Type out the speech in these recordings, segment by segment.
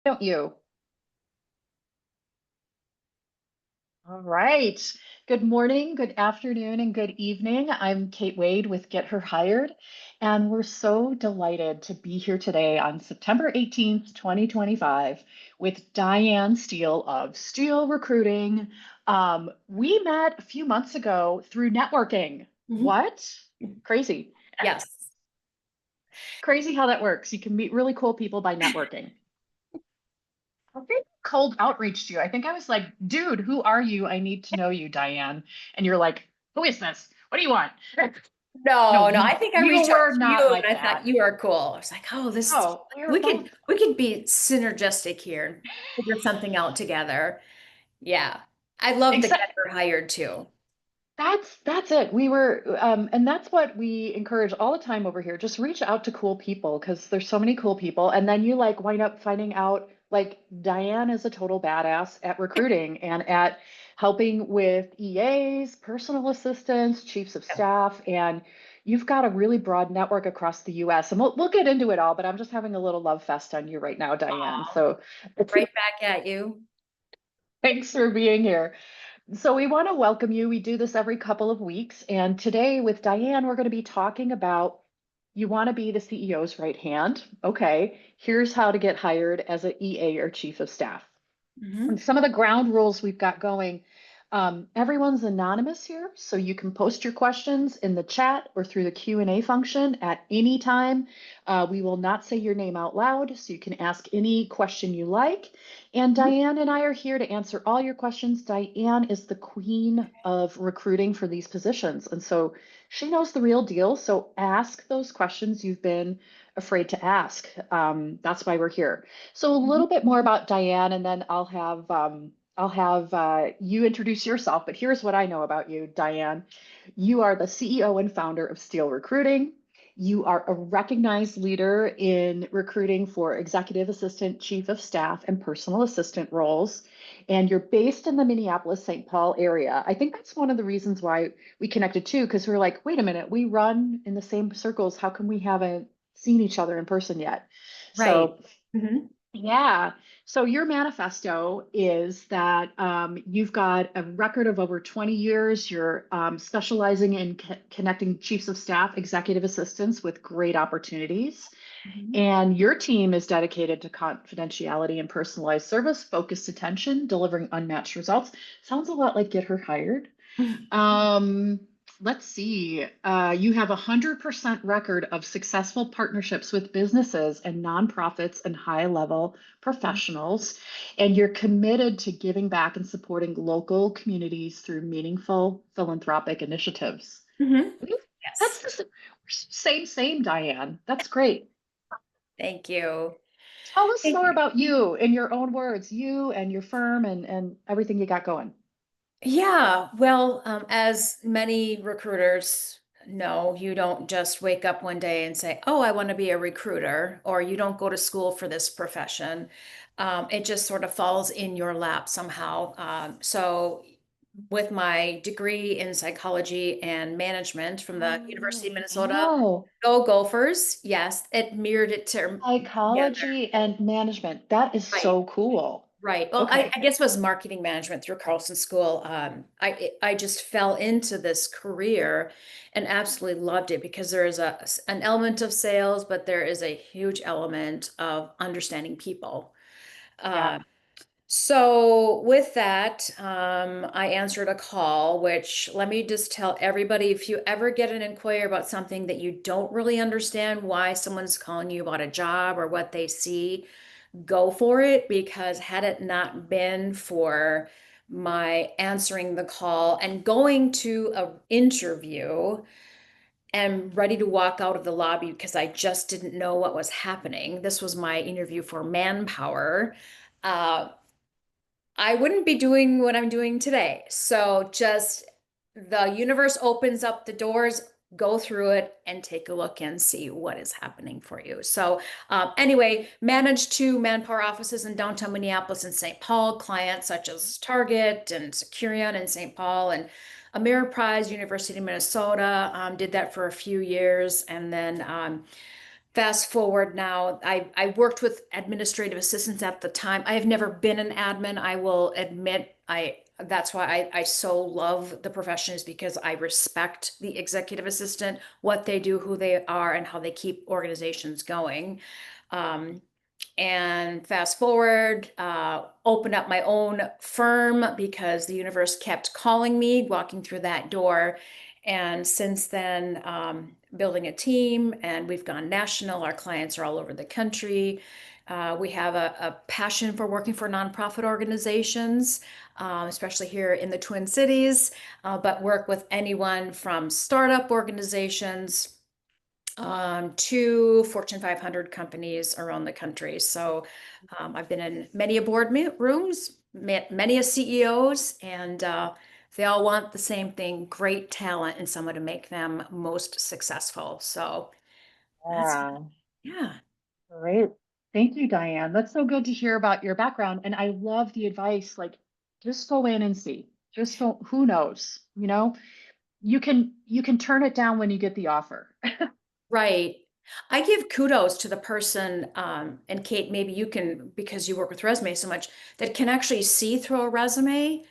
Don't you? All right. Good morning, good afternoon, and good evening. I'm Kate Wade with Get Her Hired, and we're so delighted to be here today on September 18th, 2025, with Diane Steele of Steele Recruiting. We met a few months ago through networking. Mhm. What? Crazy. Yes. Crazy how that works. You can meet really cool people by networking. I think cold outreach you. I think I was like, dude, who are you? I need to know you, Diane. And you're like, who is this? What do you want? No, No, I think I you reached out were to not you like and I thought that. you are cool. I was like, oh, this No, we were we both. could be synergistic here and figure something out together. Yeah. I love the Except get her hired too. that's it. We were, and that's what we encourage all the time over here. Just reach out to cool people because there's so many cool people, and then you like wind up finding out like Diane is a total badass at recruiting and at helping with EAs, personal assistants, chiefs of Yeah. staff, and you've got a really broad network across the U.S. And we'll get into it all, but I'm just having a little love fest on you right now, Diane. Aw, So it's right back at you. thanks for being here. So we want to welcome you. We do this every couple of weeks. And today with Diane, we're going to be talking about you want to be the CEO's right hand. Okay, here's how to get hired as an EA or chief of staff. And Hmm. some of the ground rules we've got going. Everyone's anonymous here, so you can post your questions in the chat or through the Q&A function at any time. We will not say your name out loud, so you can ask any question you like. And Diane and I are here to answer all your questions. Diane is the queen of recruiting for these positions, and so she knows the real deal. So ask those questions you've been afraid to ask. That's why we're here. So a little bit more about Diane, and then I'll have you introduce yourself. But here's what I know about you, Diane. You are the CEO and founder of Steele Recruiting. You are a recognized leader in recruiting for executive assistant, chief of staff, and personal assistant roles. And you're based in the Minneapolis, St. Paul area. I think that's one of the reasons why we connected too, because we are like, wait a minute, we run in the same circles. How come we haven't seen each other in person yet? Right. So Hmm. yeah. So your manifesto is that you've got a record of over 20 years. You're specializing in connecting chiefs of staff, executive assistants with great opportunities. And your team is dedicated to confidentiality and personalized service, focused attention, delivering unmatched results. Sounds a lot like Get Her Hired. Um, let's see. You have 100% record of successful partnerships with businesses and nonprofits and high-level professionals, and you're committed to giving back and supporting local communities through meaningful philanthropic initiatives. Hmm. Mhm. That's Yes. the same, Diane. That's great. Thank you. Tell us Thank more you. about you in your own words, you and your firm and everything you got going. Yeah, well, as many recruiters know, you don't just wake up one day and say, "Oh, I want to be a recruiter," or you don't go to school for this profession. It just sort of falls in your lap somehow. So, with my degree in psychology and management from the University of Oh, Minnesota, wow. go Gophers! Yes, it mirrored it together. Psychology and management. That is Right. so cool. Right. Well, Okay. I guess it was marketing management through Carlson School. I just fell into this career and absolutely loved it because there is an element of sales, but there is a huge element of understanding people. Yeah. Uh, so with that, I answered a call, which let me just tell everybody, if you ever get an inquiry about something that you don't really understand why someone's calling you about a job or what they see, go for it because had it not been for my answering the call and going to an interview and ready to walk out of the lobby because I just didn't know what was happening. This was my interview for Manpower. Uh, I wouldn't be doing what I'm doing today. So just the universe opens up the doors, go through it and take a look and see what is happening for you. So anyway, managed two Manpower offices in downtown Minneapolis and St. Paul, clients such as Target and Securian in St. Paul and Ameriprise, University of Minnesota. Did that for a few years and then fast forward now, I worked with administrative assistants at the time. I have never been an admin. I will admit, that's why I so love the profession, is because I respect the executive assistant, what they do, who they are, and how they keep organizations going. Um, and fast forward, opened up my own firm because the universe kept calling me, walking through that door. And since then, building a team, and we've gone national. Our clients are all over the country. We have a passion for working for nonprofit organizations, especially here in the Twin Cities, but work with anyone from startup organizations to Fortune 500 companies around the country. So I've been in many a board rooms, met many a CEOs, and they all want the same thing: great talent and someone to make them most successful. So that's, Yeah, yeah. great. Thank you, Diane. That's so good to hear about your background. And I love the advice, like just go in and see. Just don't, who knows? You can turn it down when you get the offer. Right. I give kudos to the person, and Kate, maybe you can, because you work with resumes so much, that can actually see through a resume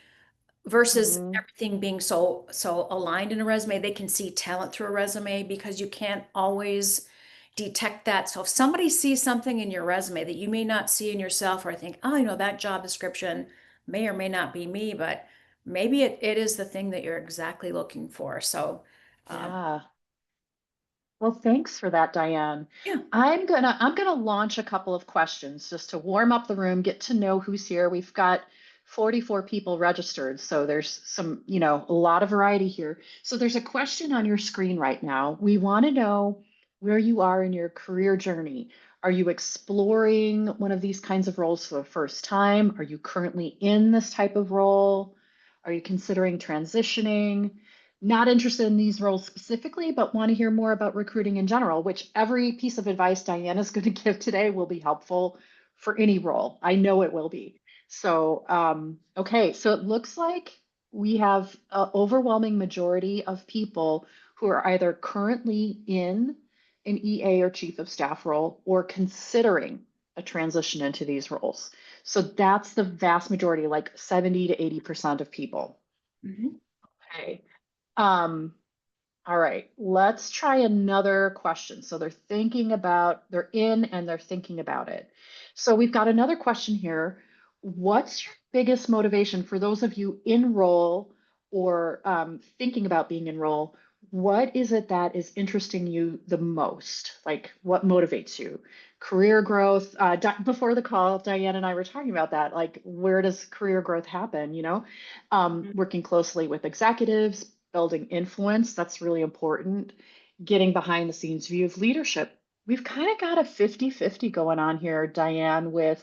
versus Mhm. everything being so aligned in a resume. They can see talent through a resume because you can't always detect that. So if somebody sees something in your resume that you may not see in yourself, or think, oh, that job description may or may not be me, but maybe it is the thing that you're exactly looking for. So Yeah. Well, thanks for that, Diane. yeah. I'm gonna launch a couple of questions just to warm up the room, get to know who's here. We've got 44 people registered, so there's a lot of variety here. So there's a question on your screen right now. We want to know where you are in your career journey. Are you exploring one of these kinds of roles for the first time? Are you currently in this type of role? Are you considering transitioning? Not interested in these roles specifically, but want to hear more about recruiting in general, which every piece of advice Diane is going to give today will be helpful for any role. I know it will be. So, okay, so it looks like we have an overwhelming majority of people who are either currently in an EA or chief of staff role or considering a transition into these roles. So that's the vast majority, like 70 to 80% of people. Mhm. Okay. Um, all right, let's try another question. So they're in and they're thinking about it. So we've got another question here. What's your biggest motivation for those of you in role or thinking about being in role? What is it that is interesting you the most? Like, what motivates you? Career growth. Before the call, Diane and I were talking about that. Like, where does career growth happen? Working closely with executives, building influence, that's really important. Getting behind the scenes view of leadership. We've kind of got a 50-50 going on here, Diane, with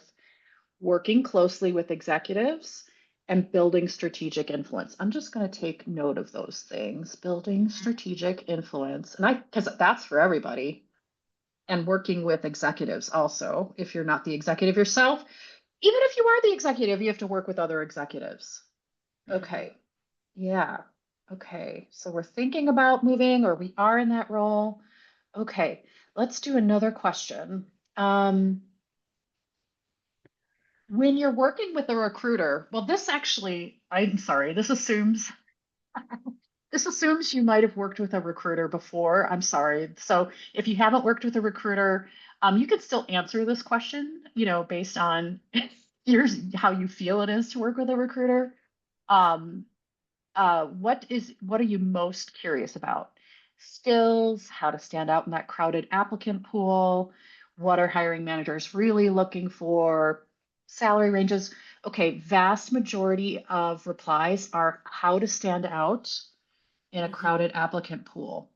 working closely with executives and building strategic influence. I'm just going to take note of those things, building strategic influence. And because that's for everybody. And working with executives also. If you're not the executive yourself, even if you are the executive, you have to work with other executives. Mhm. Okay. Yeah. Okay. So we're thinking about moving, or we are in that role. Okay. Let's do another question. Um, when you're working with a recruiter, well, this actually, I'm sorry, this assumes you might have worked with a recruiter before. I'm sorry. So if you haven't worked with a recruiter, you can still answer this question, based on how you feel it is to work with a recruiter. Um, what are you most curious about? Skills, how to stand out in that crowded applicant pool, what are hiring managers really looking for, salary ranges. Okay, vast majority of replies are how to stand out in a Mhm. crowded applicant pool.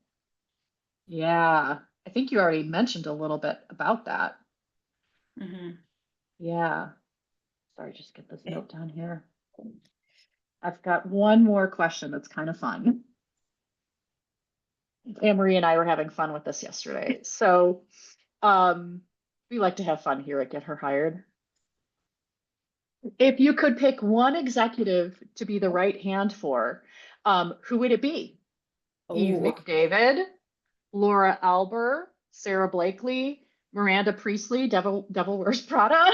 Yeah, I think you already mentioned a little bit about that. Mhm. Yeah, sorry, just get this Okay. note down here. I've got one more question that's kind of fun. Anne Marie and I were having fun with this yesterday. So we like to have fun here at Get Her Hired. If you could pick one executive to be the right hand for, who would it be? Eve Oh. McDavid, Laura Alber, Sarah Blakely, Miranda Priestley, Devil Wears Prada.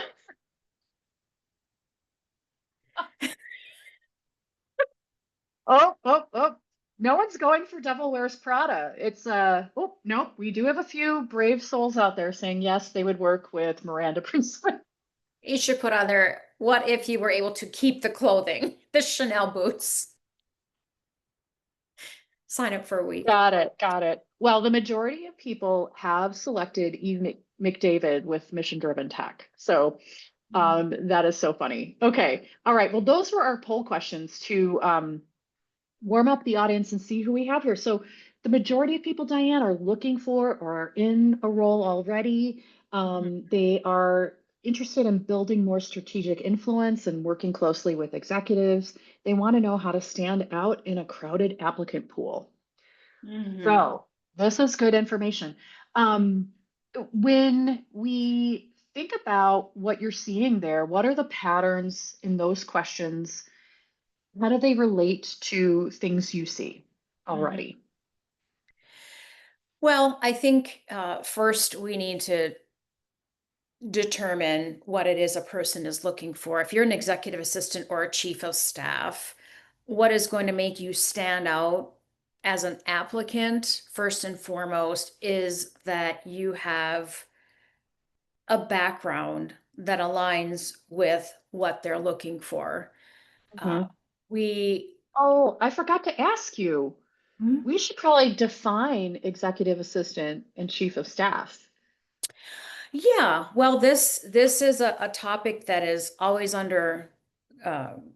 Oh, oh, oh. No one's going for Devil Wears Prada. It's oh, nope. We do have a few brave souls out there saying yes, they would work with Miranda Priestley. You should put on there, what if you were able to keep the clothing, the Chanel boots? Sign up for a week. Got it, got it. Well, the majority of people have selected Eve McDavid with mission driven tech. So that is so funny. Okay. All right. Well, those were our poll questions to warm up the audience and see who we have here. So the majority of people, Diane, are looking for or are in a role already. They are interested in building more strategic influence and working closely with executives. They want to know how to stand out in a crowded applicant pool. Mhm. So this is good information. Um, when we think about what you're seeing there, what are the patterns in those questions? How do they relate to things you see Mhm. already? Well, I think first we need to determine what it is a person is looking for. If you're an executive assistant or a chief of staff, what is going to make you stand out as an applicant, first and foremost, is that you have a background that aligns with what they're looking for. Uh, Mhm. we, Oh, I forgot to ask you. Hmm? We should probably define executive assistant and chief of staff. Yeah, well, this is a topic that is always under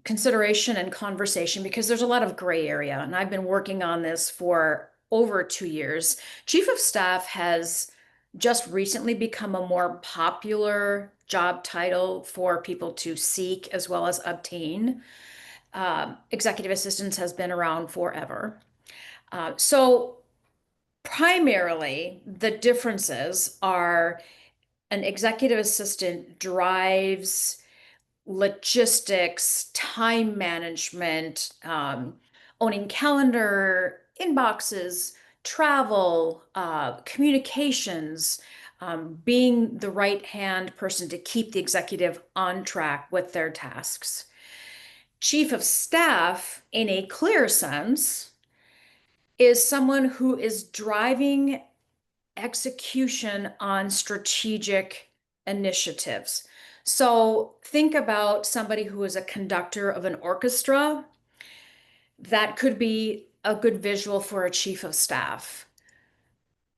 consideration and conversation because there's a lot of gray area, and I've been working on this for over 2 years. Chief of Staff has just recently become a more popular job title for people to seek as well as obtain. Executive assistants has been around forever. So primarily, the differences are an executive assistant drives logistics, time management, owning calendar, inboxes, travel, communications, being the right hand person to keep the executive on track with their tasks. Chief of staff, in a clear sense, is someone who is driving execution on strategic initiatives. So think about somebody who is a conductor of an orchestra. That could be a good visual for a chief of staff.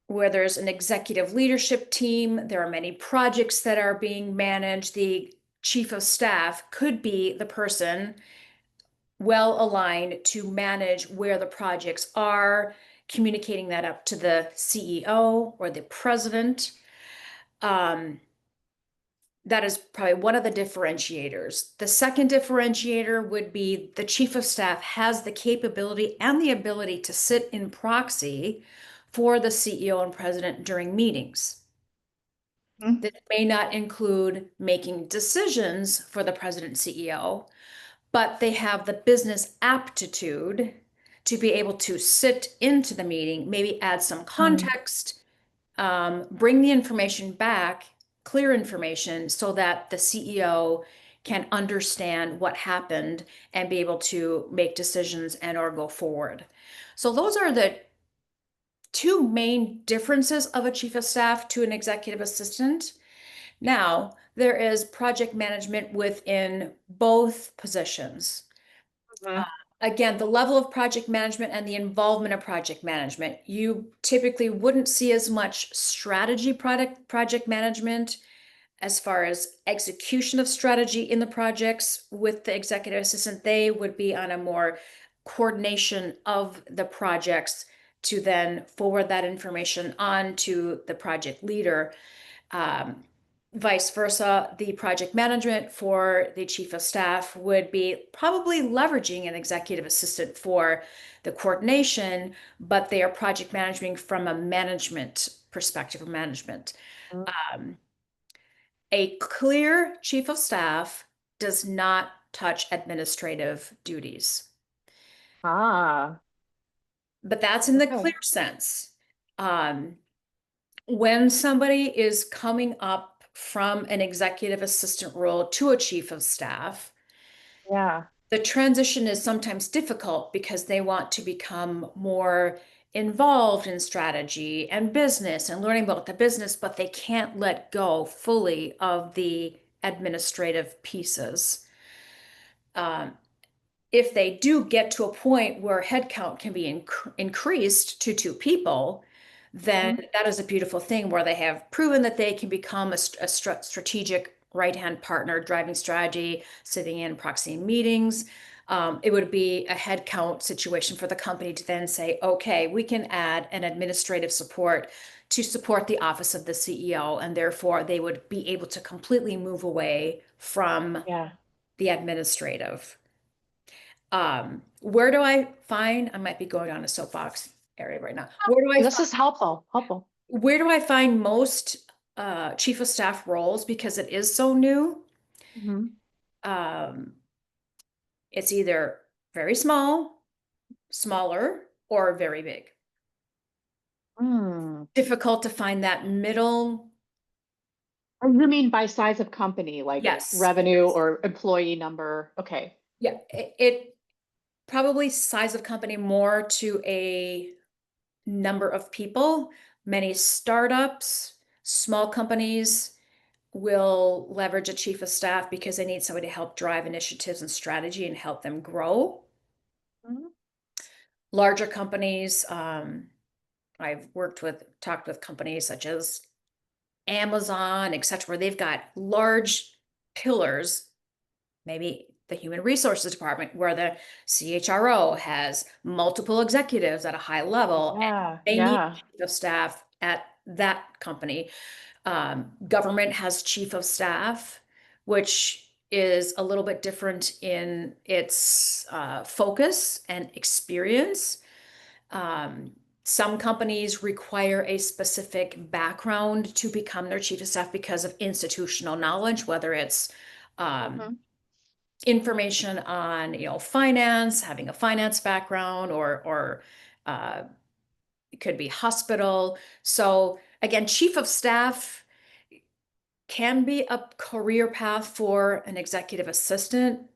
Where there's an executive leadership team, there are many projects that are being managed. The chief of staff could be the person well aligned to manage where the projects are, communicating that up to the CEO or the president. Um, that is probably one of the differentiators. The second differentiator would be the chief of staff has the capability and the ability to sit in proxy for the CEO and president during meetings. Mhm. That may not include making decisions for the president and CEO, but they have the business aptitude to be able to sit into the meeting, maybe add some context, bring the information back, clear information, so that the CEO can understand what happened and be able to make decisions and or go forward. So those are the two main differences of a chief of staff to an executive assistant. Now, there is project management within both positions. Uh, Mhm. Again, the level of project management and the involvement of project management, you typically wouldn't see as much strategy project management as far as execution of strategy in the projects with the executive assistant. They would be on a more coordination of the projects to then forward that information on to the project leader. Um, Vice versa, the project management for the chief of staff would be probably leveraging an executive assistant for the coordination, but they are project managing from a management perspective of management. Um, a clear chief of staff does not touch administrative duties, Ah, but that's in the clear okay. sense. Um, when somebody is coming up from an executive assistant role to a chief of staff, Yeah. the transition is sometimes difficult because they want to become more involved in strategy and business and learning about the business, but they can't let go fully of the administrative pieces. Um, if they do get to a point where headcount can be increased to 2 people, then Mhm. that is a beautiful thing where they have proven that they can become a strategic right-hand partner, driving strategy, sitting in proxy meetings. It would be a headcount situation for the company to then say, okay, we can add an administrative support to support the office of the CEO, and therefore they would be able to completely move away from Yeah. the administrative. Where do I find, I might be going down a soapbox area right now. This is helpful, helpful. Where do I find most chief of staff roles because it is so new? Mhm. Um, it's either very small, smaller, or very big. Hmm. Difficult to find that middle. Oh, you mean by size of company, like Yes. revenue or employee number? Okay. Yeah. It probably size of company more to a number of people. Many startups, small companies will leverage a chief of staff because they need somebody to help drive initiatives and strategy and help them grow. Mhm. Larger companies, I've talked with companies such as Amazon, et cetera, where they've got large pillars, maybe the human resources department, where the CHRO has multiple executives at a high level, and Yeah, they need a yeah, chief of staff at that company. Government has chief of staff, which is a little bit different in its focus and experience. Um, some companies require a specific background to become their chief of staff because of institutional knowledge, whether it's um, Mhm. information on, finance, having a finance background, or uh, it could be hospital. So again, chief of staff can be a career path for an executive assistant,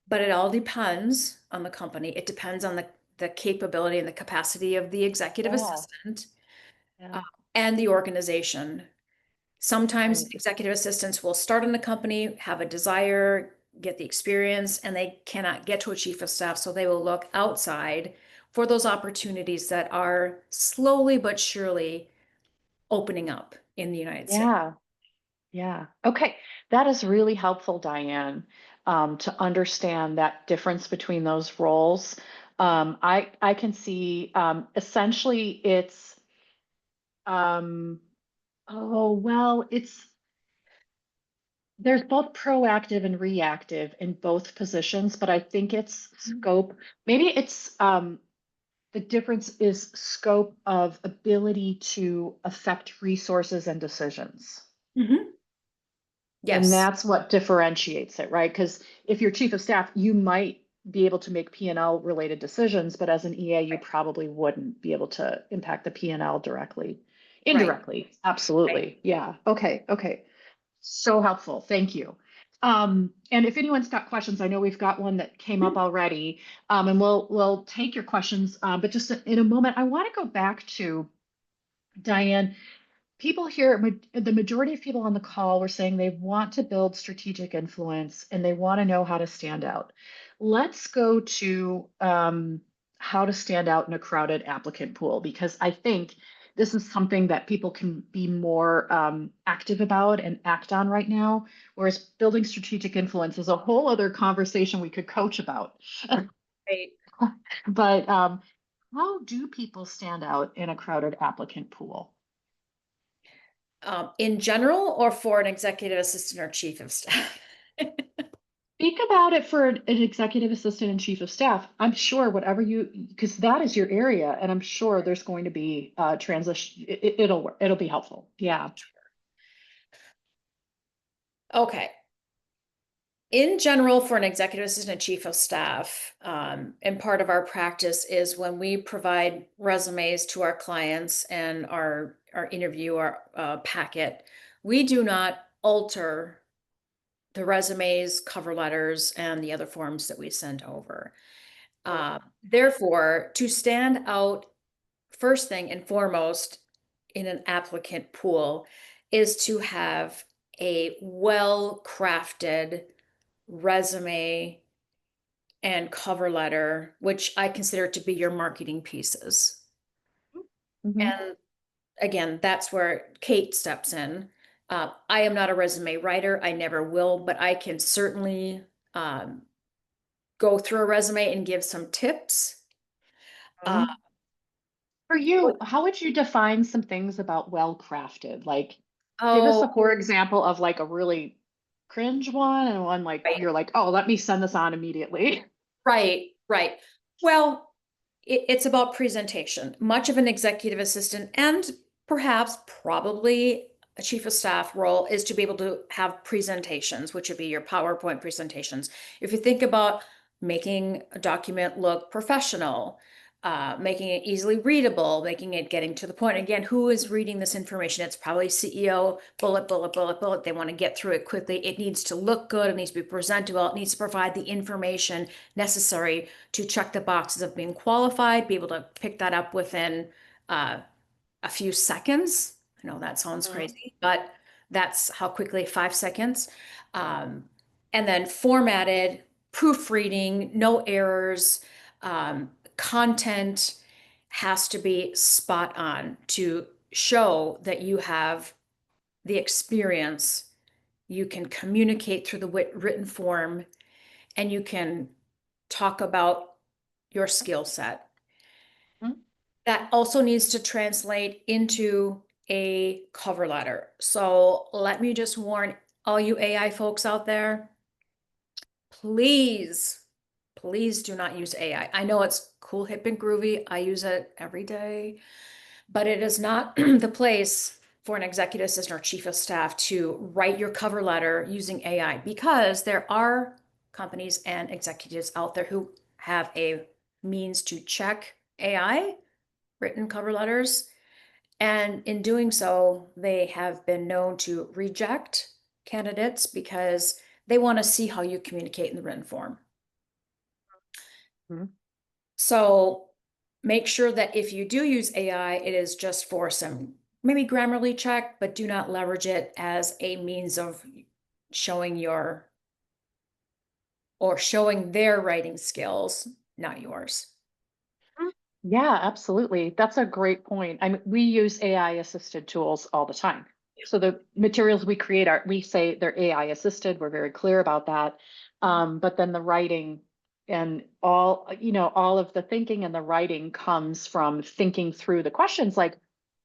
but it all depends on the company. It depends on the capability and the capacity of the executive Yeah, assistant uh, yeah, and the organization. Sometimes right. executive assistants will start in the company, have a desire, get the experience, and they cannot get to a chief of staff, so they will look outside for those opportunities that are slowly but surely opening up in the United States. Yeah, yeah. Okay, that is really helpful, Diane, to understand that difference between those roles. I can see essentially it's um, oh well, it's there's both proactive and reactive in both positions, but I think it's scope. Maybe it's the difference is scope of ability to affect resources and decisions. Mhm. And Yes, that's what differentiates it, right? Because if you're chief of staff, you might be able to make P&L related decisions, but as an EA, you probably wouldn't be able to impact the P&L directly. right. Indirectly, Right. absolutely. Yeah. Okay. Okay. So helpful. Thank you. And if anyone's got questions, I know we've got one that came up Mhm. already, and we'll take your questions. But just in a moment, I want to go back to Diane. People here, the majority of people on the call were saying they want to build strategic influence and they want to know how to stand out. Let's go to how to stand out in a crowded applicant pool, because I think this is something that people can be more active about and act on right now, whereas building strategic influence is a whole other conversation we could coach about. Right. But how do people stand out in a crowded applicant pool? In general, or for an executive assistant or chief of staff? Speak about it for an executive assistant and chief of staff. I'm sure whatever you, because that is your area, and I'm sure there's going to be transition. It'll work. It'll be helpful. Yeah. Okay. In general, for an executive assistant chief of staff, and part of our practice is when we provide resumes to our clients and our interview, our packet, we do not alter the resumes, cover letters, and the other forms that we send over. Therefore, to stand out first thing and foremost in an applicant pool is to have a well-crafted resume and cover letter, which I consider to be your marketing pieces. Mhm. And again, that's where Kate steps in. I am not a resume writer. I never will, but I can certainly go through a resume and give some tips. Uh, Mhm. For you, how would you define some things about well-crafted? Like, give us oh, a poor example of like a really cringe one and one like right. you're like, oh, let me send this on immediately. Right, right. Well, it's about presentation. Much of an executive assistant and perhaps probably a chief of staff role is to be able to have presentations, which would be your PowerPoint presentations. If you think about making a document look professional, making it easily readable, making it getting to the point. Again, who is reading this information? It's probably CEO, bullet, bullet, bullet, bullet. They want to get through it quickly. It needs to look good. It needs to be presentable. It needs to provide the information necessary to check the boxes of being qualified, be able to pick that up within uh, a few seconds. I know that sounds Mhm. crazy, but that's how quickly, 5 seconds. Um, and then formatted, proofreading, no errors, content has to be spot on to show that you have the experience. You can communicate through the written form and you can talk about your skill set. Mhm. That also needs to translate into a cover letter. So let me just warn all you AI folks out there, please, please do not use AI. I know it's cool, hip, and groovy. I use it every day, but it is not the place for an executive assistant or chief of staff to write your cover letter using AI because there are companies and executives out there who have a means to check AI written cover letters. And in doing so, they have been known to reject candidates because they want to see how you communicate in the written form. Mhm. So make sure that if you do use AI, it is just for some maybe Grammarly check, but do not leverage it as a means of showing your or showing their writing skills, not yours. Yeah, absolutely. That's a great point. I mean, we use AI assisted tools all the time. So the materials we create are, we say they're AI assisted. We're very clear about that. But then the writing and all, all of the thinking and the writing comes from thinking through the questions like,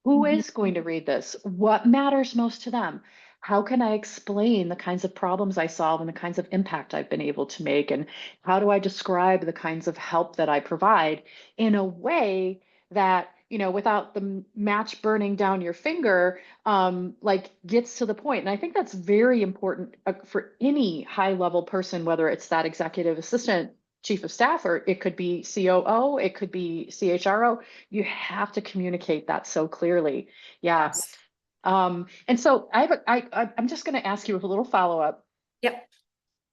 who Mhm. is going to read this? What matters most to them? How can I explain the kinds of problems I solve and the kinds of impact I've been able to make? And how do I describe the kinds of help that I provide in a way that, without the match burning down your finger, like gets to the point. And I think that's very important for any high level person, whether it's that executive assistant, chief of staff, or it could be COO, it could be CHRO. You have to communicate that so clearly. Yeah. Yes. And so I'm just going to ask you a little follow up. Yep.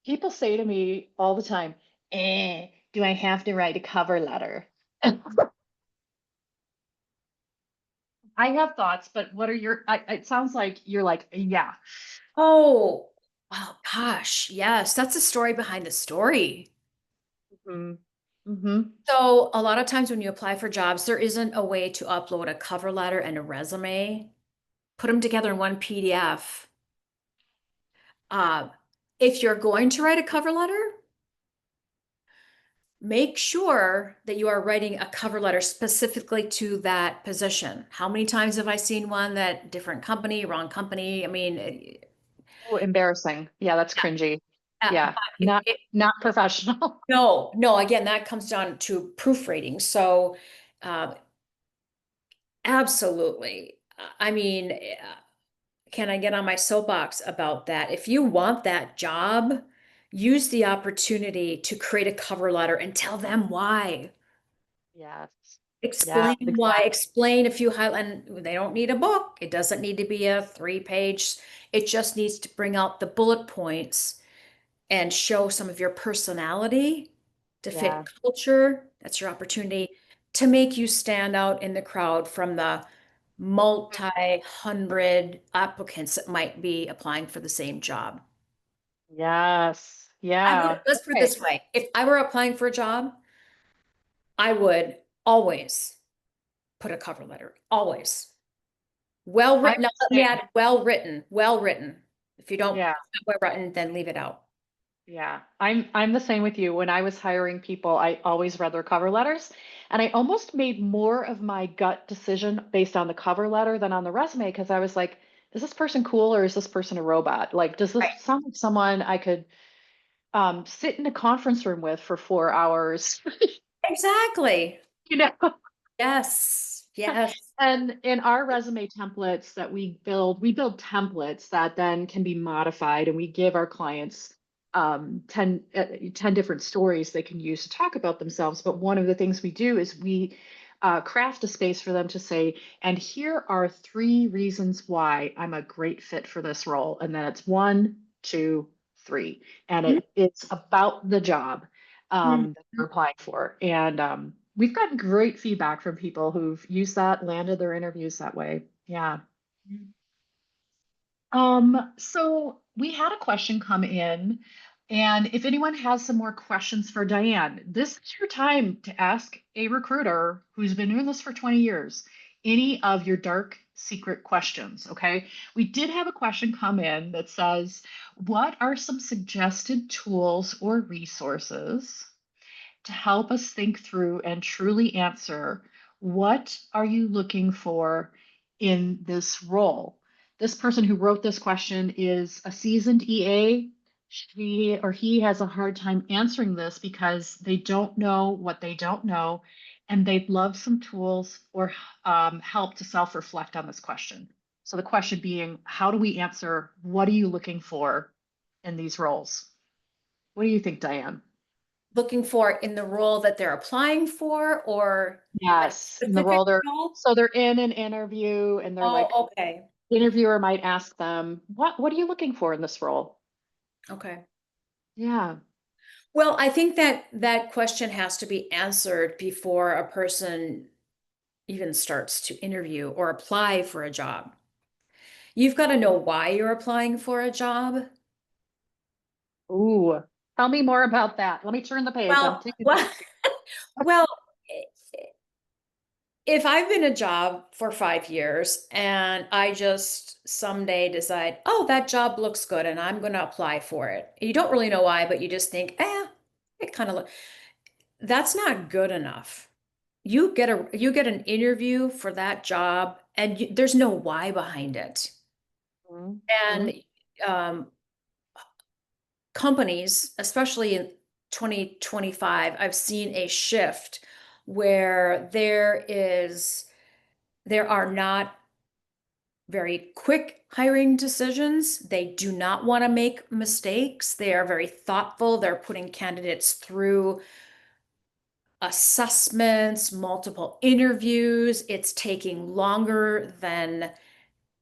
People say to me all the time, do I have to write a cover letter? I have thoughts, but what are it sounds like you're like, yeah. Oh, well, gosh, yes, that's the story behind the story. Mm-hmm. Mm-hmm. So a lot of times when you apply for jobs, there isn't a way to upload a cover letter and a resume, put them together in one PDF. Uh, if you're going to write a cover letter, make sure that you are writing a cover letter specifically to that position. How many times have I seen one that different company, wrong company? I mean, Oh, embarrassing. Yeah, that's cringy. but Yeah, not professional. no, no, again, that comes down to proofreading. So, uh, absolutely. I mean, can I get on my soapbox about that? If you want that job, use the opportunity to create a cover letter and tell them why. Yes. Yeah, Explain why, exactly. explain a few and they don't need a book. It doesn't need to be a 3-page. It just needs to bring out the bullet points and show some of your personality to fit Yeah. culture. That's your opportunity to make you stand out in the crowd from the multi-hundred applicants that might be applying for the same job. Yes. Yeah. Let's put it Okay. this way. If I were applying for a job, I would always put a cover letter, always. Well I'm written. Now, let the me same. add well written, well written. If you don't, Yeah. well written, then leave it out. Yeah. I'm the same with you. When I was hiring people, I always read their cover letters, and I almost made more of my gut decision based on the cover letter than on the resume because I was like, is this person cool or is this person a robot? Like, does this Right. sound like someone I could sit in a conference room with for 4 hours? Exactly. You know? Yes. Yes. And in our resume templates that we build templates that then can be modified, and we give our clients 10 different stories they can use to talk about themselves. But one of the things we do is we craft a space for them to say, and here are 3 reasons why I'm a great fit for this role. And then it's 1, 2, 3. And it's about the job Mhm. that they're applying for. And we've gotten great feedback from people who've used that, landed their interviews that way. Yeah. So we had a question come in, and if anyone has some more questions for Diane, this is your time to ask a recruiter who's been doing this for 20 years any of your dark secret questions. Okay. We did have a question come in that says, what are some suggested tools or resources to help us think through and truly answer what are you looking for in this role? This person who wrote this question is a seasoned EA. She or he has a hard time answering this because they don't know what they don't know, and they'd love some tools or help to self reflect on this question. So, the question being, how do we answer what are you looking for in these roles? What do you think, Diane? Looking for in the role that they're applying for or a Yes, in the specific role role? they're in an interview and they're like, Oh, okay. the interviewer might ask them, what are you looking for in this role? Okay. Yeah. Well, I think that that question has to be answered before a person even starts to interview or apply for a job. You've got to know why you're applying for a job. Ooh, tell me more about that. Let me turn the page. I'm Well, taking well, notes here. well, if I've been a job for 5 years and I just someday decide, oh, that job looks good and I'm going to apply for it. You don't really know why, but you just think, it kind of that's not good enough. You get an interview for that job and there's no why behind it. Mhm. And um, companies, especially in 2025, I've seen a shift where there are not very quick hiring decisions. They do not want to make mistakes. They are very thoughtful. They're putting candidates through assessments, multiple interviews. It's taking longer than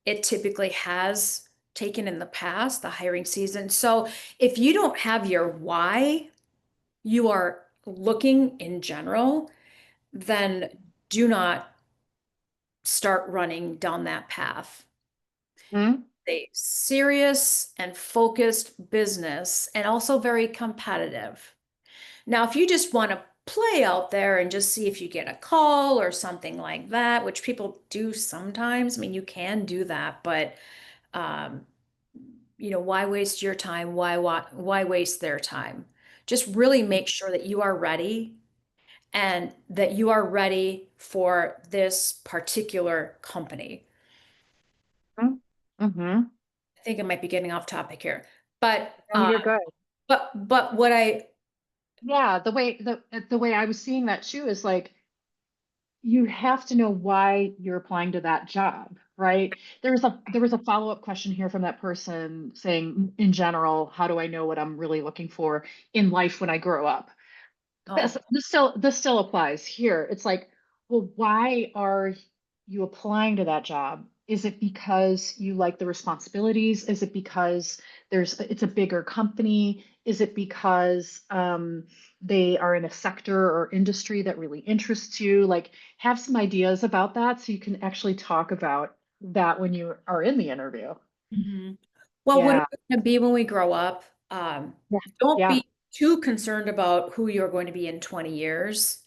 it typically has taken in the past, the hiring season. So if you don't have your why you are looking in general, then do not start running down that path. Mhm. A serious and focused business and also very competitive. Now, if you just want to play out there and just see if you get a call or something like that, which people do sometimes, I mean, you can do that, but um, why waste your time? Why waste their time? Just really make sure that you are ready and that you are ready for this particular company. Mhm. Mhm. I think I might be getting off topic here, but No, you're good. but what I Yeah, the way I was seeing that too is like you have to know why you're applying to that job, right? There was a follow-up question here from that person saying, in general, how do I know what I'm really looking for in life when I grow up? Oh, This still applies here. It's like, well, why are you applying to that job? Is it because you like the responsibilities? Is it because it's a bigger company? Is it because they are in a sector or industry that really interests you? Like, have some ideas about that so you can actually talk about that when you are in the interview. mhm. Well, what Yeah. it's going to be when we grow up, Yeah. don't Yeah. be too concerned about who you're going to be in 20 years.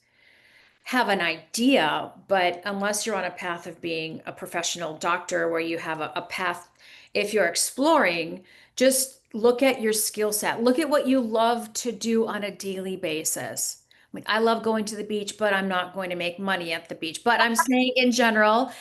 Have an idea, but unless you're on a path of being a professional doctor where you have a path, if you're exploring, just look at your skill set. Look at what you love to do on a daily basis. I mean, I love going to the beach, but I'm not going to make money at the beach. But I'm saying in general,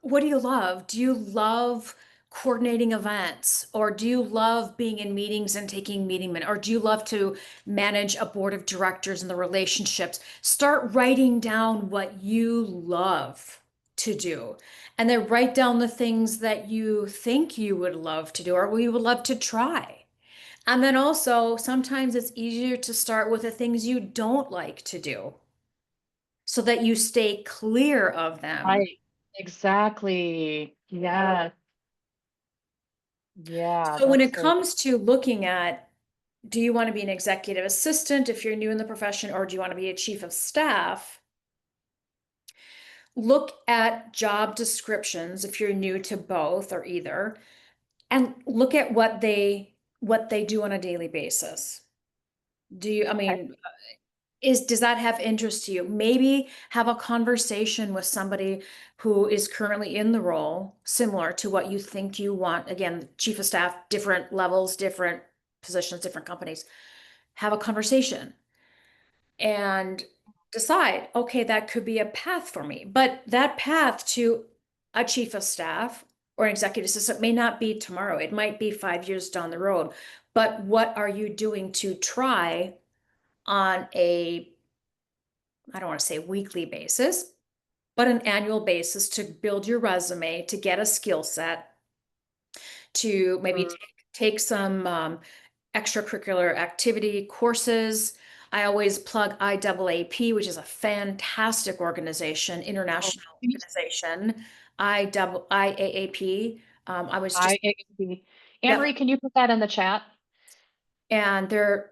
what do you love? Do you love coordinating events? Or do you love being in meetings and taking meeting minutes? Or do you love to manage a board of directors and the relationships? Start writing down what you love to do. And then write down the things that you think you would love to do or you would love to try. And then also, sometimes it's easier to start with the things you don't like to do so that you stay clear of them. Right. Exactly. Yeah. Yeah. So when That's it so. comes to looking at, do you want to be an executive assistant if you're new in the profession, or do you want to be a chief of staff? Look at job descriptions if you're new to both or either, and look at what they do on a daily basis. Do you, I mean, does that have interest to you? Maybe have a conversation with somebody who is currently in the role, similar to what you think you want. Again, chief of staff, different levels, different positions, different companies. Have a conversation and decide, okay, that could be a path for me. But that path to a chief of staff or an executive assistant may not be tomorrow. It might be 5 years down the road. But what are you doing to try on a, I don't want to say weekly basis, but an annual basis to build your resume, to get a skill set, to maybe Mm. take some extracurricular activity courses. I always plug IAAP, which is a fantastic organization, Oh, international organization. IAAP. I was just, IAB. Anne yep. Marie, can you put that in the chat? And they're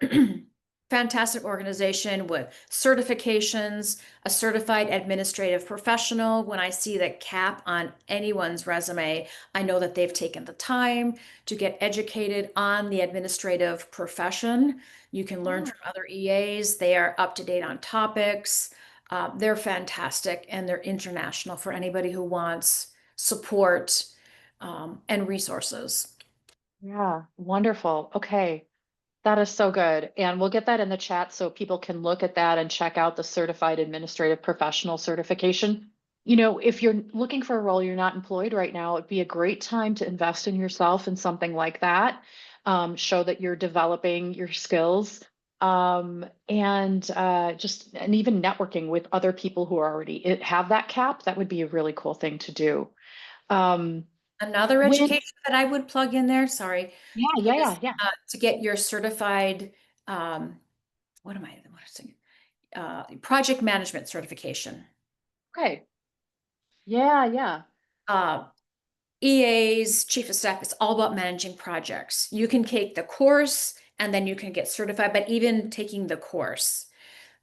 fantastic organization with certifications, a certified administrative professional. When I see that cap on anyone's resume, I know that they've taken the time to get educated on the administrative profession. You can learn Oh, from other EAs. They are up to date on topics. They're fantastic and they're international for anybody who wants support and resources. yeah, wonderful. Okay. That is so good. And we'll get that in the chat so people can look at that and check out the Certified Administrative Professional certification. You know, if you're looking for a role, you're not employed right now, it'd be a great time to invest in yourself in something like that. Show that you're developing your skills, and even networking with other people who are already have that cap. That would be a really cool thing to do. Um, Another when, education that I would plug in there, sorry, yeah, yeah, is yeah, yeah. to get your certified, what is it? Project management certification. Okay. Yeah, yeah. Uh, EAs, chief of staff, it's all about managing projects. You can take the course and then you can get certified, but even taking the course,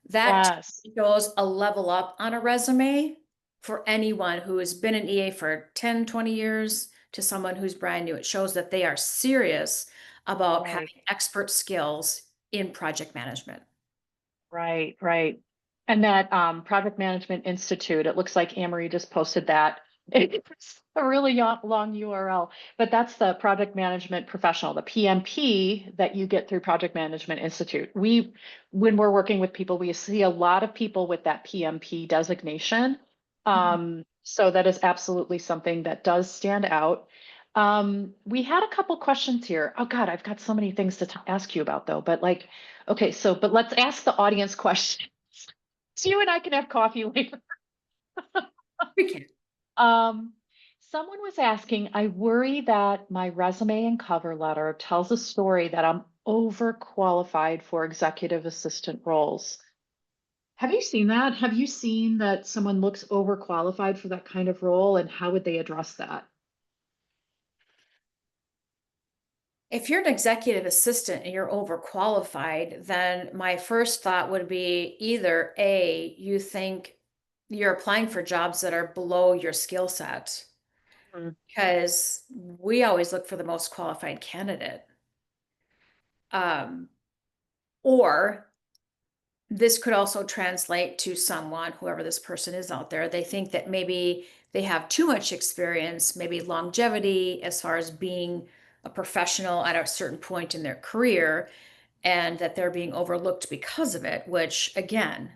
that Yes. shows a level up on a resume for anyone who has been an EA for 10, 20 years to someone who's brand new. It shows that they are serious about Right. having expert skills in project management. Right, right. And that Project Management Institute, it looks like Amory just posted that. It's a really long URL, but that's the Project Management Professional, the PMP that you get through Project Management Institute. When we're working with people, we see a lot of people with that PMP designation. Mhm. So that is absolutely something that does stand out. We had a couple questions here. Oh God, I've got so many things to ask you about though, but like, okay, but let's ask the audience questions. So you and I can have coffee later. We can. Um, Someone was asking, I worry that my resume and cover letter tells a story that I'm overqualified for executive assistant roles. Have you seen that? Have you seen that someone looks overqualified for that kind of role, and how would they address that? If you're an executive assistant and you're overqualified, then my first thought would be either A, you think you're applying for jobs that are below your skill set, Mhm. because we always look for the most qualified candidate. Um, or this could also translate to someone, whoever this person is out there, they think that maybe they have too much experience, maybe longevity as far as being a professional at a certain point in their career, and that they're being overlooked because of it, which again,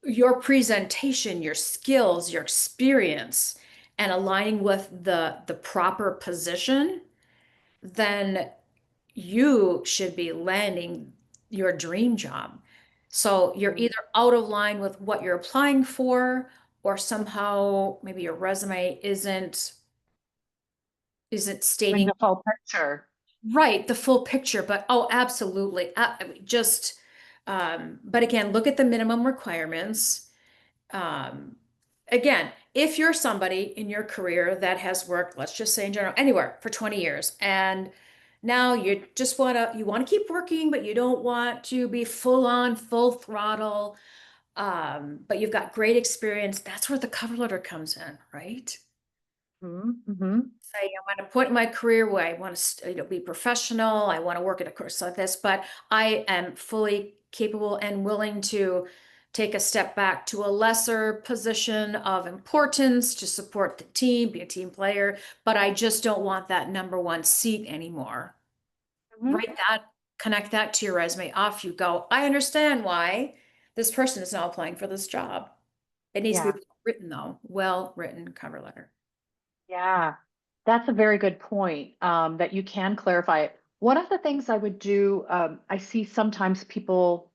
your presentation, your skills, your experience, and aligning with the proper position, then you should be landing your dream job. So you're Mhm. either out of line with what you're applying for, or somehow maybe your resume isn't Bring stating the full picture. right the full picture. But oh, absolutely. I mean, just but again, look at the minimum requirements. Um, Again, if you're somebody in your career that has worked, let's just say in general, anywhere for 20 years, and now you want to keep working, but you don't want to be full on, full throttle, but you've got great experience, that's where the cover letter comes in, right? Mm-hmm. Say, I'm at a point in my career where I want to, be professional. I want to work at a course like this, but I am fully capable and willing to take a step back to a lesser position of importance to support the team, be a team player, but I just don't want that number one seat anymore. Hmm. Write that, connect that to your resume, off you go. I understand why this person is now applying for this job. It needs to Yeah. be written though, well written cover letter. Yeah. That's a very good point, that you can clarify it. One of the things I would do, I see sometimes people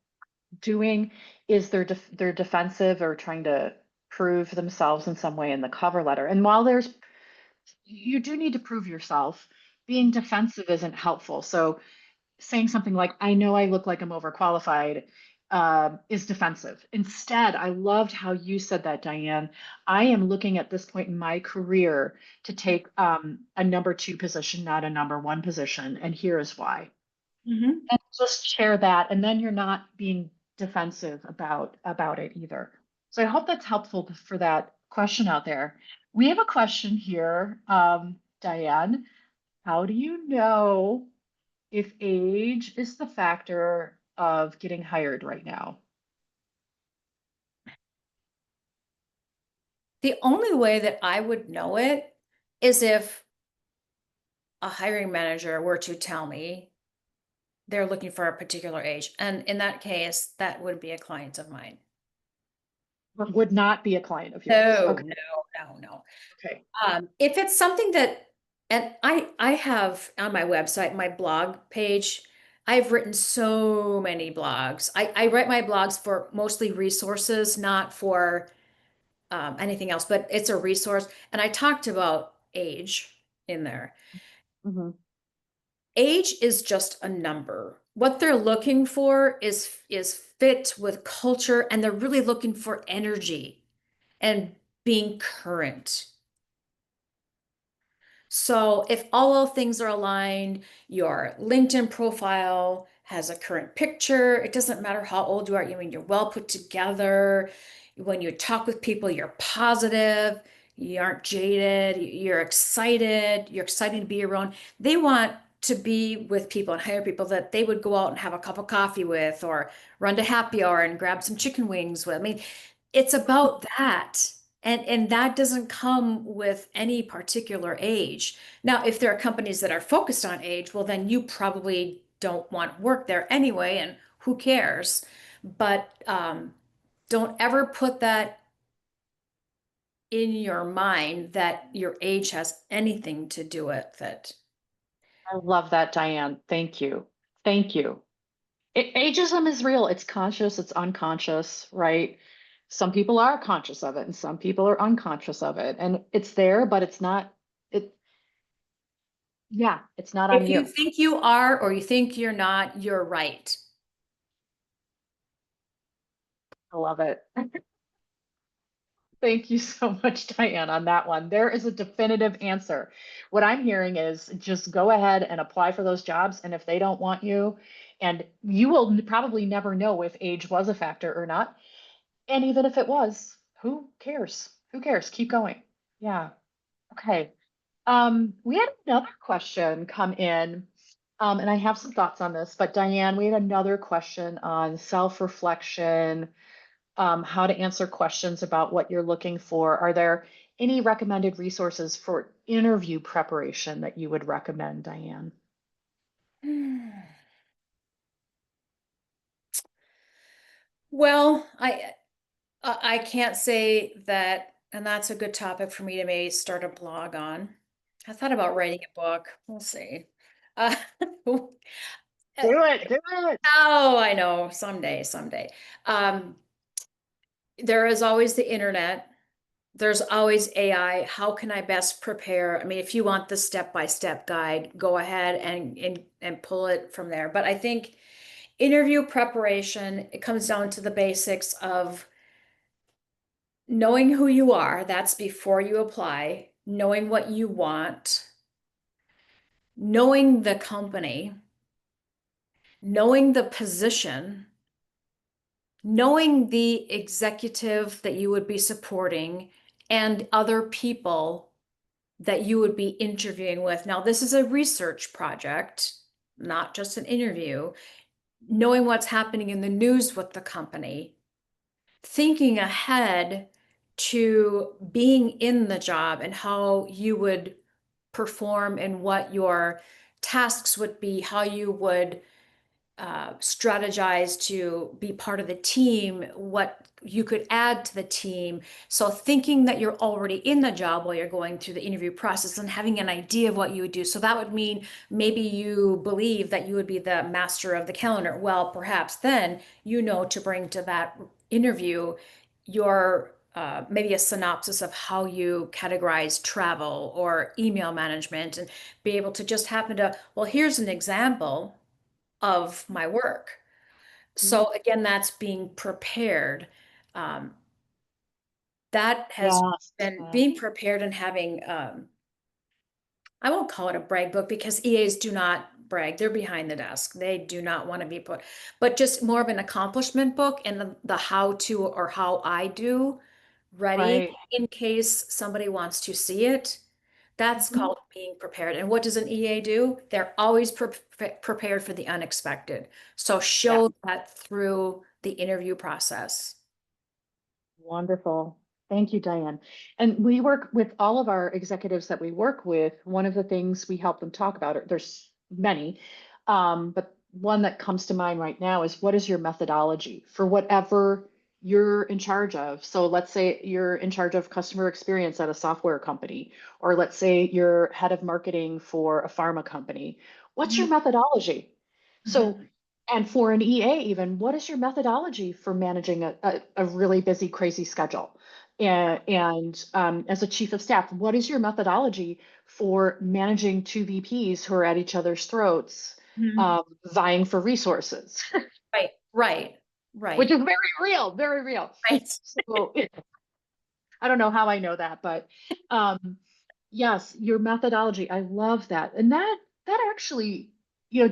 doing is they're defensive or trying to prove themselves in some way in the cover letter. And while you do need to prove yourself, being defensive isn't helpful. So saying something like, I know I look like I'm overqualified, is defensive. Instead, I loved how you said that, Diane. I am looking at this point in my career to take a number two position, not a number one position. And here is why. Mhm. And just share that. And then you're not being defensive about it either. So I hope that's helpful for that question out there. We have a question here, Diane. How do you know if age is the factor of getting hired right now? The only way that I would know it is if a hiring manager were to tell me they're looking for a particular age. And in that case, that would be a client of mine. Would not be a client of yours. No, Okay. no, no, no. Okay. If it's something that, and I have on my website, my blog page, I've written so many blogs. I write my blogs for mostly resources, not for anything else, but it's a resource. And I talked about age in there. Hmm. Age is just a number. What they're looking for is fit with culture, and they're really looking for energy and being current. So if all of things are aligned, your LinkedIn profile has a current picture. It doesn't matter how old you are. I mean, you're well put together. When you talk with people, you're positive. You aren't jaded. You're excited. You're excited to be around. They want to be with people and hire people that they would go out and have a cup of coffee with, or run to happy hour and grab some chicken wings with. I mean, it's about that. And that doesn't come with any particular age. Now, if there are companies that are focused on age, well, then you probably don't want to work there anyway, and who cares? But don't ever put that in your mind that your age has anything to do with it. I love that, Diane. Thank you. Thank you. Ageism is real. It's conscious, it's unconscious, right? some people are conscious of it and some people are unconscious of it. And it's there, but it's not, yeah, it's not on If you you. think you are or you think you're not, you're right. I love it. Thank you so much, Diane, on that one. There is a definitive answer. What I'm hearing is just go ahead and apply for those jobs. And if they don't want you, and you will probably never know if age was a factor or not. And even if it was, who cares? Who cares? Keep going. Yeah. Okay. We had another question come in, and I have some thoughts on this, but Diane, we had another question on self-reflection, how to answer questions about what you're looking for. Are there any recommended resources for interview preparation that you would recommend, Diane? Well, I can't say that, and that's a good topic for me to maybe start a blog on. I thought about writing a book. We'll see. Uh, Do it, do it. oh, I know, someday. Um, there is always the internet. There's always AI. How can I best prepare? I mean, if you want the step-by-step guide, go ahead and pull it from there. But I think interview preparation, it comes down to the basics of knowing who you are. That's before you apply, knowing what you want, knowing the company, knowing the position, knowing the executive that you would be supporting, and other people that you would be interviewing with. Now, this is a research project, not just an interview. Knowing what's happening in the news with the company, thinking ahead to being in the job and how you would perform and what your tasks would be, how you would strategize to be part of the team, what you could add to the team. So thinking that you're already in the job while you're going through the interview process and having an idea of what you would do. So that would mean maybe you believe that you would be the master of the calendar. Well, perhaps then you know to bring to that interview your maybe a synopsis of how you categorize travel or email management and be able to just happen to, well, here's an example of my work. So again, that's being prepared. Um, that has Yes. been Yes. being prepared and having, I won't call it a brag book because EAs do not brag. They're behind the desk. They do not want to be put, but just more of an accomplishment book and the how to or how I do ready Right. in case somebody wants to see it. That's Mhm. called being prepared. And what does an EA do? They're always prepared for the unexpected. So Yeah. show that through the interview process. Wonderful. Thank you, Diane. And we work with all of our executives that we work with. One of the things we help them talk about, there's many, but one that comes to mind right now is what is your methodology for whatever you're in charge of? So let's say you're in charge of customer experience at a software company, or let's say you're head of marketing for a pharma company. What's your Mhm. methodology? So Mhm. and for an EA, even, what is your methodology for managing a really busy, crazy schedule? And as a chief of staff, what is your methodology for managing two VPs who are at each other's throats, Mhm. vying for resources, Right, right, which right, is very real, very real. right. So I don't know how I know that, but yes, your methodology, I love that. And that actually,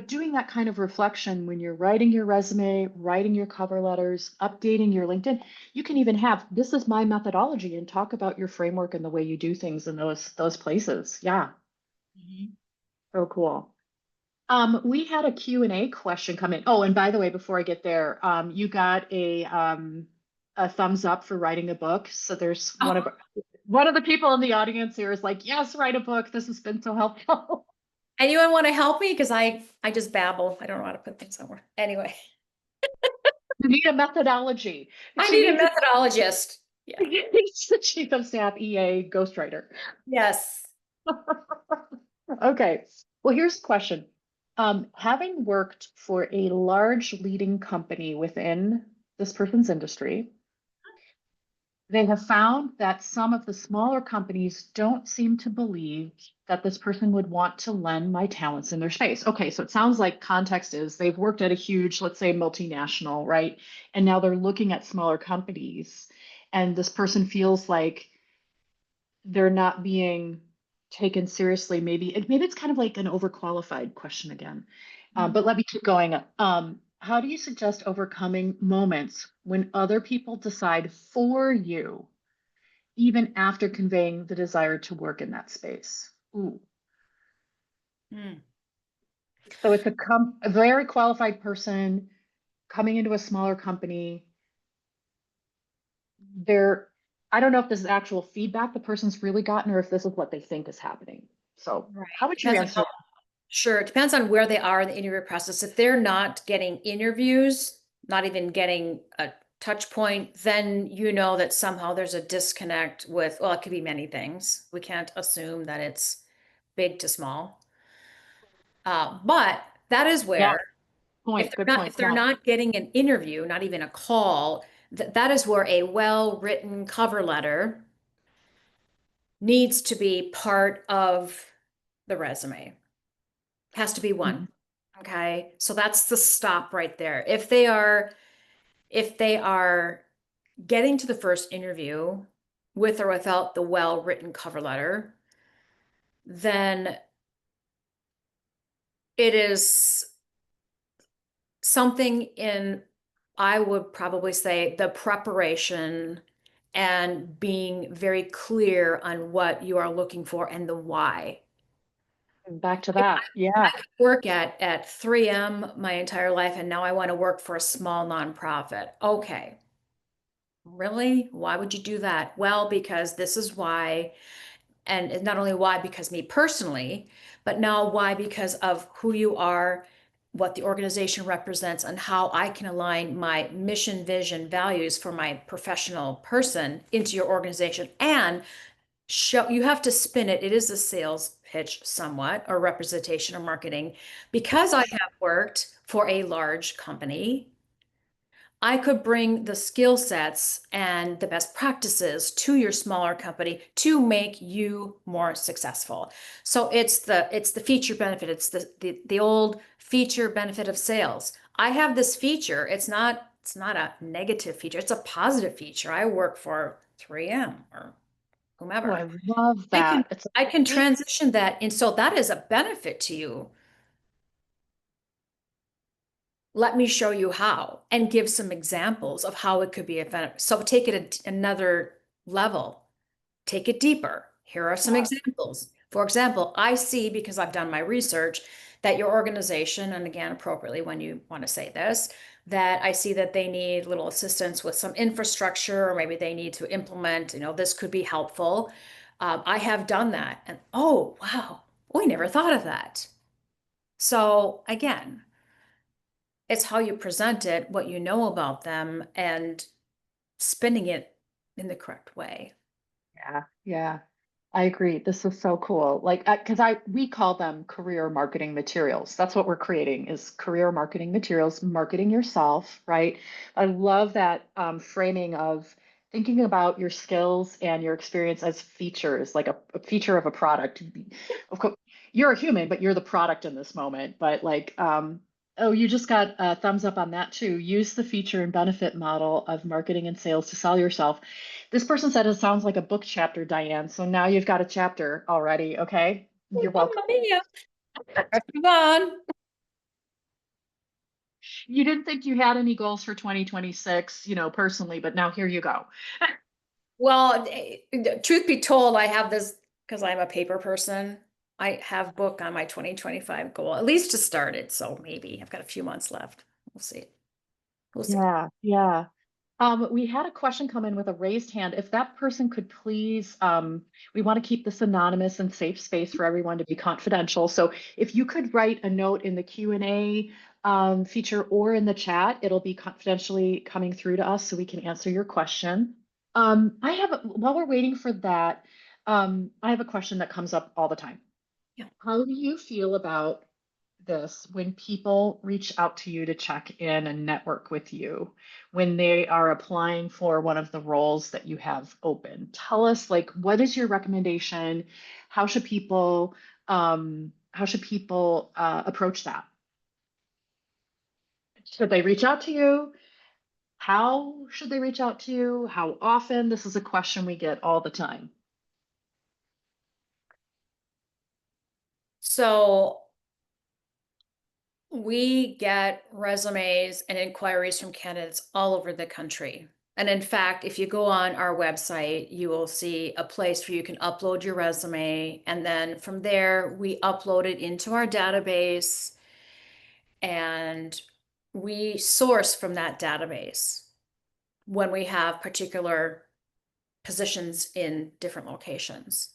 doing that kind of reflection when you're writing your resume, writing your cover letters, updating your LinkedIn, you can even have this is my methodology and talk about your framework and the way you do things in those places. Yeah, Mhm. so cool. We had a Q&A question come in. Oh, and by the way, before I get there, you got a thumbs up for writing a book. So there's Oh, one of the people in the audience here is like, yes, write a book. This has been so helpful. anyone want to help me? Because I just babble. I don't know how to put things somewhere. Anyway, You need a methodology. I She need a needs methodologist. Yeah. she's the chief of staff EA ghostwriter. Yes. Okay. Well, here's the question. Having worked for a large leading company within this person's industry, They have found that some of the smaller companies don't seem to believe that this person would want to lend my talents in their space. Okay, so it sounds like context is they've worked at a huge, let's say, multinational, right? And now they're looking at smaller companies, and this person feels like they're not being taken seriously. Maybe it's kind of like an overqualified question again. But let me keep going. How do you suggest overcoming moments when other people decide for you, even after conveying the desire to work in that space? Ooh. Mm. So it's a very qualified person coming into a smaller company. They're, I don't know if this is actual feedback the person's really gotten or if this is what they think is happening. So Right. how would you Depends on answer how, sure. It depends on where they are in the interview process. If they're not getting interviews, not even getting a touch point, then you know that somehow there's a disconnect with, well, it could be many things. We can't assume that it's big to small. But that is Yeah, where good point. if they're Yeah. not getting an interview, not even a call, that is where a well-written cover letter needs to be part of the resume. Has to be one. Mhm. Okay. So that's the stop right there. If they are getting to the first interview with or without the well-written cover letter, then it is something in, I would probably say, the preparation and being very clear on what you are looking for and the why. Back to that. Yeah. Work at 3M my entire life, and now I want to work for a small nonprofit. Okay, really? Why would you do that? Well, because this is why, and not only why because me personally, but now why because of who you are, what the organization represents, and how I can align my mission, vision, values for my professional person into your organization. And show, you have to spin it. It is a sales pitch somewhat, or representation or marketing. Because I have worked for a large company, I could bring the skill sets and the best practices to your smaller company to make you more successful. So it's the feature benefit. It's the old feature benefit of sales. I have this feature. It's not a negative feature. It's a positive feature. I work for 3M or Oh, whomever. I love I can that. It's I can a transition that, and so that is a benefit to you. Let me show you how and give some examples of how it could be a benefit. So take it another level, take it deeper. Here are some yeah. examples. For example, I see, because I've done my research, that your organization, and again, appropriately when you want to say this, that I see that they need little assistance with some infrastructure, or maybe they need to implement, this could be helpful. I have done that. And oh, wow, we never thought of that. So again, it's how you present it, what you know about them, and spinning it in the correct way. Yeah. Yeah. I agree. This is so cool. Like, because we call them career marketing materials. That's what we're creating is career marketing materials, marketing yourself, right? I love that framing of thinking about your skills and your experience as features, like a feature of a product. Of course, you're a human, but you're the product in this moment. But like, oh, you just got a thumbs up on that too. Use the feature and benefit model of marketing and sales to sell yourself. This person said it sounds like a book chapter, Diane. So now you've got a chapter already. Okay. You're welcome. Mamma mia. Let's move on. You didn't think you had any goals for 2026, personally, but now here you go. Well, truth be told, I have this because I'm a paper person. I have book on my 2025 goal, at least to start it. So maybe I've got a few months left. We'll see. We'll see. Yeah, yeah. We had a question come in with a raised hand. If that person could please, we want to keep this anonymous and safe space for everyone to be confidential. So if you could write a note in the Q&A feature or in the chat, it'll be confidentially coming through to us so we can answer your question. While we're waiting for that, I have a question that comes up all the time. Yeah. How do you feel about this when people reach out to you to check in and network with you when they are applying for one of the roles that you have open? Tell us, like, what is your recommendation? How should people approach that? Should they reach out to you? How should they reach out to you? How often? This is a question we get all the time. So we get resumes and inquiries from candidates all over the country. And in fact, if you go on our website, you will see a place where you can upload your resume. And then from there, we upload it into our database and we source from that database when we have particular positions in different locations.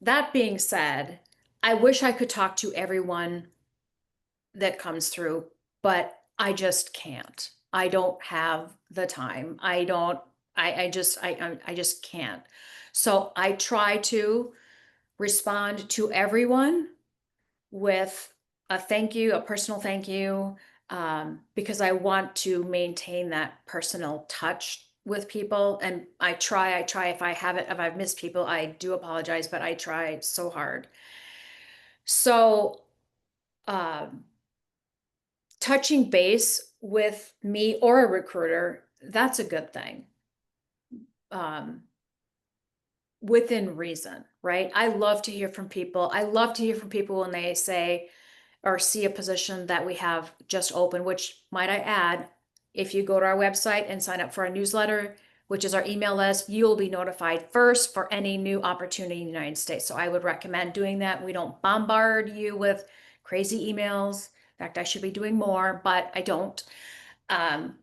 That being said, I wish I could talk to everyone that comes through, but I just can't. I don't have the time. I just can't. So I try to respond to everyone with a thank you, a personal thank you, because I want to maintain that personal touch with people. And I try. If I haven't, if I've missed people, I do apologize, but I try so hard. So, um, touching base with me or a recruiter, that's a good thing. Um, Within reason, right? I love to hear from people. I love to hear from people when they say or see a position that we have just open, which might I add, if you go to our website and sign up for our newsletter, which is our email list, you'll be notified first for any new opportunity in the United States. So I would recommend doing that. We don't bombard you with crazy emails. In fact, I should be doing more, but I don't.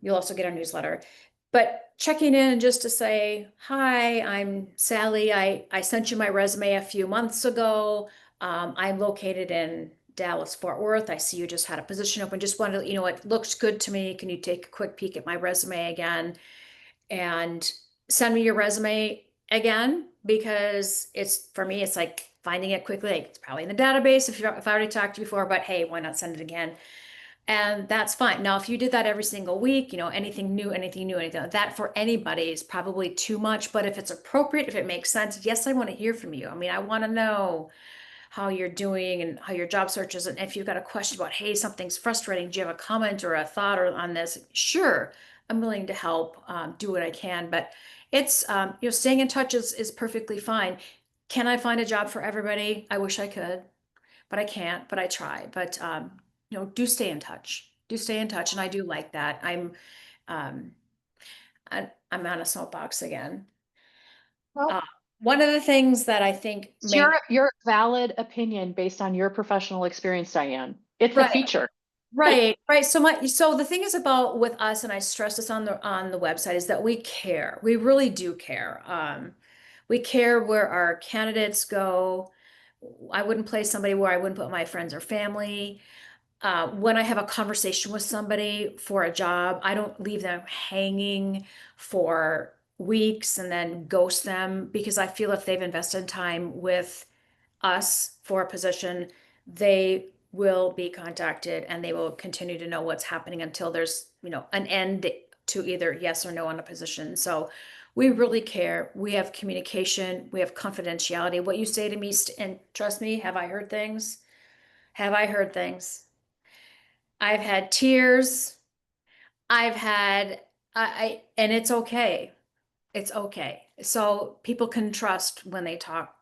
You'll also get our newsletter. But checking in just to say, hi, I'm Sally. I sent you my resume a few months ago. I'm located in Dallas, Fort Worth. I see you just had a position open. Just wanted to, it looks good to me. Can you take a quick peek at my resume again and send me your resume again? Because it's for me, it's like finding it quickly. Like, it's probably in the database if I already talked to you before, but hey, why not send it again? And that's fine. Now, if you did that every single week, anything new, anything like that for anybody is probably too much. But if it's appropriate, if it makes sense, yes, I want to hear from you. I mean, I want to know how you're doing and how your job search is. And if you've got a question about, hey, something's frustrating, do you have a comment or a thought on this? Sure, I'm willing to help, do what I can. But it's, staying in touch is perfectly fine. Can I find a job for everybody? I wish I could, but I can't, but I try. But do stay in touch. Do stay in touch. And I do like that. Um I'm on a soapbox again. Well, Uh One of the things that I think it's make your valid opinion based on your professional experience, Diane. It's a right, feature. right. So the thing is about with us, and I stress this on the website, is that we care. We really do care. We care where our candidates go. I wouldn't place somebody where I wouldn't put my friends or family. When I have a conversation with somebody for a job, I don't leave them hanging for weeks and then ghost them because I feel if they've invested time with us for a position, they will be contacted and they will continue to know what's happening until there's, an end to either yes or no on a position. So we really care. We have communication, we have confidentiality. What you say to me, and trust me, have I heard things? Have I heard things? I've had tears. I've had and it's okay. It's okay. So people can trust when they talk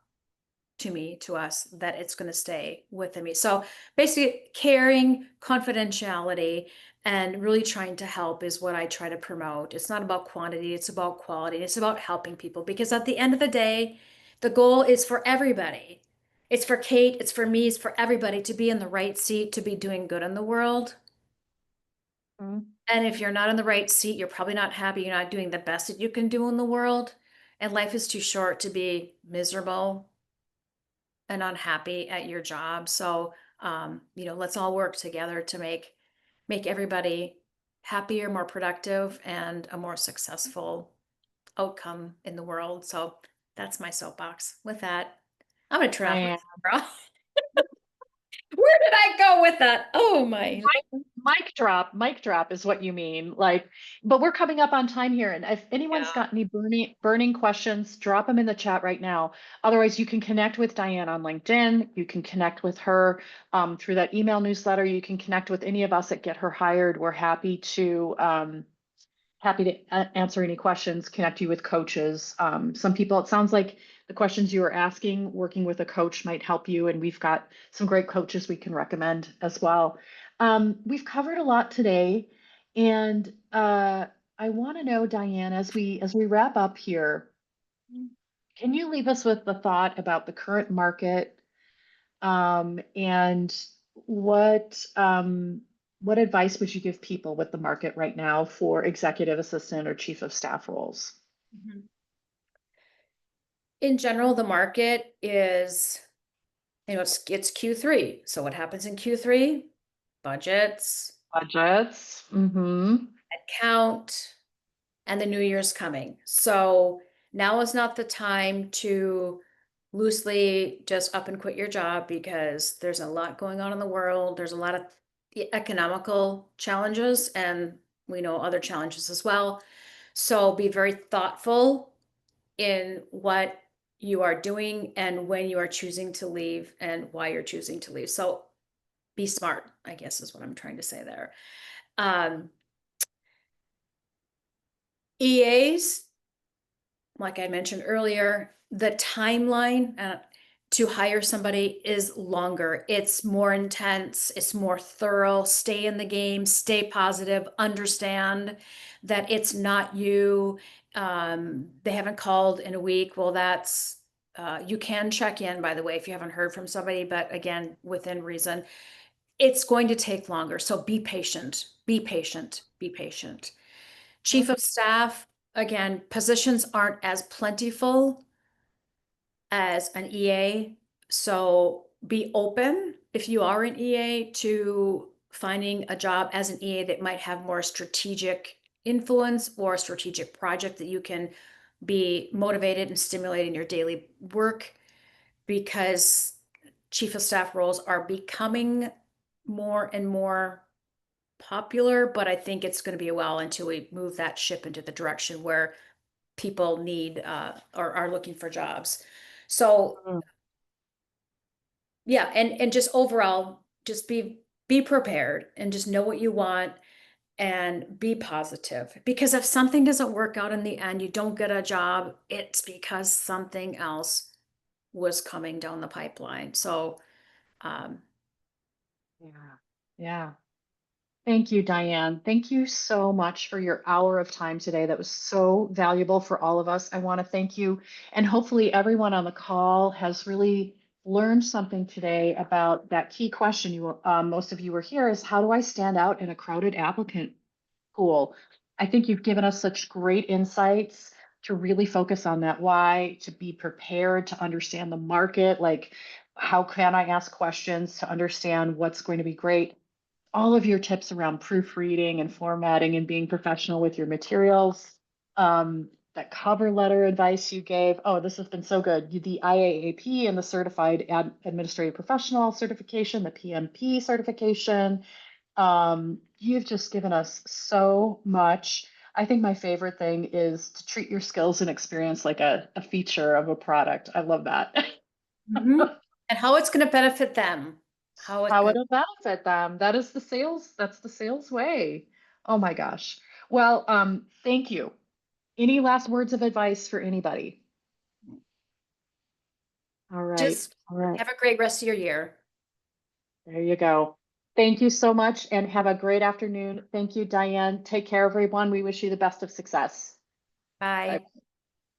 to me, to us, that it's going to stay within me. So basically, caring, confidentiality, and really trying to help is what I try to promote. It's not about quantity, it's about quality. It's about helping people because at the end of the day, the goal is for everybody. It's for Kate, it's for me, it's for everybody to be in the right seat, to be doing good in the world. Mhm. And if you're not in the right seat, you're probably not happy. You're not doing the best that you can do in the world. And life is too short to be miserable and unhappy at your job. So, let's all work together to make everybody happier, more productive, and a more successful outcome in the world. So that's my soapbox. With that, I'm gonna turn off my Diane, camera. Where did I go with that? Oh my. Mic drop is what you mean. Like, but we're coming up on time here. And if anyone's Yeah. got any burning questions, drop them in the chat right now. Otherwise, you can connect with Diane on LinkedIn. You can connect with her through that email newsletter. You can connect with any of us at Get Her Hired. We're happy to answer any questions, connect you with coaches. Some people, it sounds like the questions you were asking, working with a coach might help you, and we've got some great coaches we can recommend as well. We've covered a lot today, and I want to know, Diane, as we wrap up here, can you leave us with the thought about the current market and what advice would you give people with the market right now for executive assistant or chief of staff roles? Mhm. In general, the market is, it's Q3. So what happens in Q3? Budgets, Budgets. Mm-hmm. headcount, and the new year's coming. So now is not the time to loosely just up and quit your job because there's a lot going on in the world. There's a lot of economical challenges, and we know other challenges as well. So be very thoughtful in what you are doing and when you are choosing to leave and why you're choosing to leave. So be smart, I guess is what I'm trying to say there. EAs, like I mentioned earlier, the timeline to hire somebody is longer. It's more intense. It's more thorough. Stay in the game, stay positive, understand that it's not you. They haven't called in a week. Well, you can check in, by the way, if you haven't heard from somebody, but again, within reason. It's going to take longer. So be patient, be patient, be patient. Chief of staff, again, positions aren't as plentiful as an EA. So be open if you are an EA to finding a job as an EA that might have more strategic influence or a strategic project that you can be motivated and stimulated in your daily work, because chief of staff roles are becoming more and more popular, but I think it's going to be a while until we move that ship into the direction where people need or are looking for jobs. So Mm. yeah, and just overall, just be prepared and just know what you want and be positive. Because if something doesn't work out in the end, you don't get a job, it's because something else was coming down the pipeline. So um, Yeah. Yeah. Thank you, Diane. Thank you so much for your hour of time today. That was so valuable for all of us. I want to thank you. And hopefully, everyone on the call has really learned something today about that key question most of you were here is how do I stand out in a crowded applicant pool? I think you've given us such great insights to really focus on that why, to be prepared, to understand the market, like how can I ask questions to understand what's going to be great, all of your tips around proofreading and formatting and being professional with your materials. That cover letter advice you gave. Oh, this has been so good. The IAAP and the Certified Administrative Professional certification, the PMP certification. You've just given us so much. I think my favorite thing is to treat your skills and experience like a feature of a product. I love that. mhm. And how it's going to benefit them. How it's How going to. it'll benefit them. That's the sales way. Oh my gosh. Well, thank you. Any last words of advice for anybody? All right. Just All right. have a great rest of your year. There you go. Thank you so much and have a great afternoon. Thank you, Diane. Take care, everyone. We wish you the best of success. Bye. Bye.